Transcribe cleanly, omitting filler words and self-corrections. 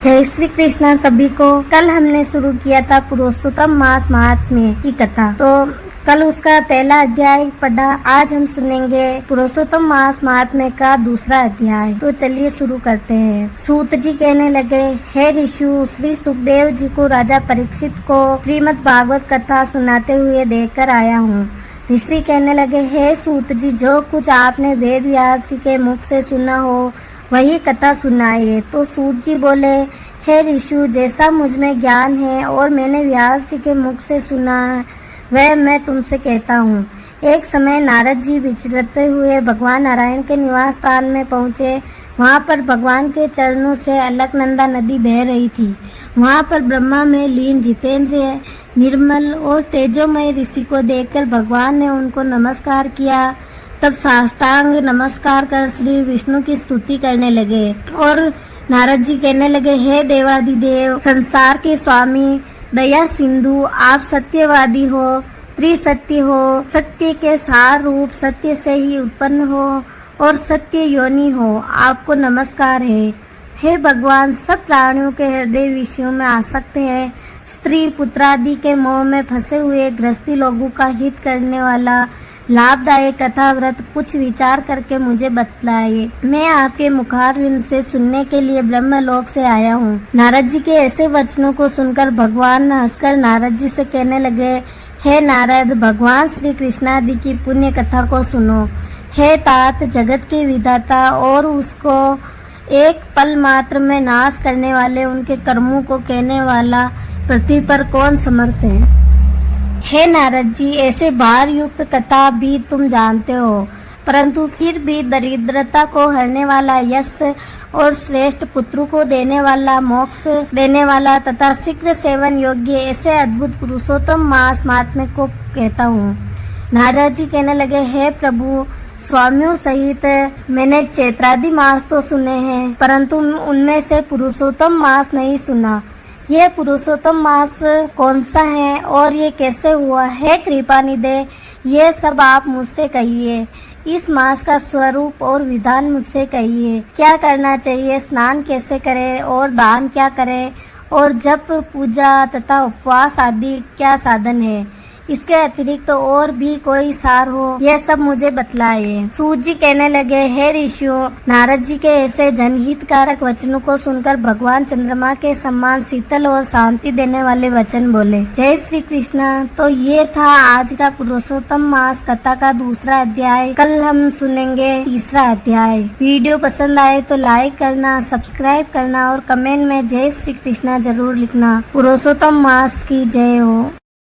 जय श्री कृष्ण सभी को। कल हमने शुरू किया था पुरुषोत्तम मास महात्म्य की कथा, तो कल उसका पहला अध्याय पढ़ा। आज हम सुनेंगे पुरुषोत्तम मास महात्म्य का दूसरा अध्याय। तो चलिए शुरू करते हैं। सूत जी कहने लगे, हे ऋषु, श्री सुखदेव जी को राजा परीक्षित को श्रीमद् भागवत कथा सुनाते हुए देखकर आया हूँ। ऋषि कहने लगे, हे सूत जी, जो कुछ आपने वेद व्यास जी के मुख से सुना हो वही कथा सुनाइए। तो सूत जी बोले, हे ऋषु, जैसा मुझ में ज्ञान है और मैंने व्यास जी के मुख से सुना है वह मैं तुमसे कहता हूँ। एक समय नारद जी विचरते हुए भगवान नारायण के निवास स्थान में पहुँचे। वहाँ पर भगवान के चरणों से अलकनंदा नदी बह रही थी। वहाँ पर ब्रह्मा में लीन जितेंद्रिय, निर्मल और तेजोमय ऋषि को देखकर भगवान ने उनको नमस्कार किया। तब साष्टांग नमस्कार कर श्री विष्णु की स्तुति करने लगे और नारद जी कहने लगे, हे देवादिदेव, संसार के स्वामी, दया सिंधु, आप सत्यवादी हो, त्रिसत्य हो, सत्य के सार रूप, सत्य से ही उत्पन्न हो और सत्य योनि हो, आपको नमस्कार है। हे भगवान, सब प्राणियों के हृदय विषयों में आसक्त है। स्त्री पुत्र आदि के मोह में फंसे हुए गृहस्थी लोगों का हित करने वाला लाभदायक कथा व्रत कुछ विचार करके मुझे बतलाइए। मैं आपके मुखारविंद से सुनने के लिए ब्रह्मलोक से आया हूँ। नारद जी के ऐसे वचनों को सुनकर भगवान हंसकर नारद जी से कहने लगे, हे नारद, भगवान श्री कृष्णादि की पुण्य कथा को सुनो। हे तात, जगत के विधाता और उसको एक पल मात्र में नाश करने वाले उनके कर्मों को कहने वाला पृथ्वी पर कौन समर्थ है। हे नारद जी, ऐसे भार युक्त कथा भी तुम जानते हो, परंतु फिर भी दरिद्रता को हरने वाला यश और श्रेष्ठ पुत्रों को देने वाला, मोक्ष देने वाला तथा शीघ्र सेवन योग्य ऐसे अद्भुत पुरुषोत्तम मास महात्म्य को कहता हूँ। नारद जी कहने लगे, हे प्रभु, स्वामियों सहित मैंने चैत्रादि मास तो सुने हैं, परंतु उनमें से पुरुषोत्तम मास नहीं सुना। यह पुरुषोत्तम मास कौन सा है और ये कैसे हुआ है? कृपा निधे, ये सब आप मुझसे कहिए। इस मास का स्वरूप और विधान मुझसे कहिए। क्या करना चाहिए, स्नान कैसे करें और दान क्या करें और जप, पूजा तथा उपवास आदि क्या साधन है? इसके अतिरिक्त तो और भी कोई सार हो, यह सब मुझे बतलाइए। सूत जी कहने लगे, हे ऋषियों, नारद जी के ऐसे जनहितकारक वचनों को सुनकर भगवान चंद्रमा के समान शीतल और शांति देने वाले वचन बोले। जय श्री कृष्ण। तो ये था आज का पुरुषोत्तम मास कथा का दूसरा अध्याय। कल हम सुनेंगे तीसरा अध्याय। वीडियो पसंद आए तो लाइक करना, सब्सक्राइब करना और कमेंट में जय श्री कृष्ण जरूर लिखना। पुरुषोत्तम मास की जय हो।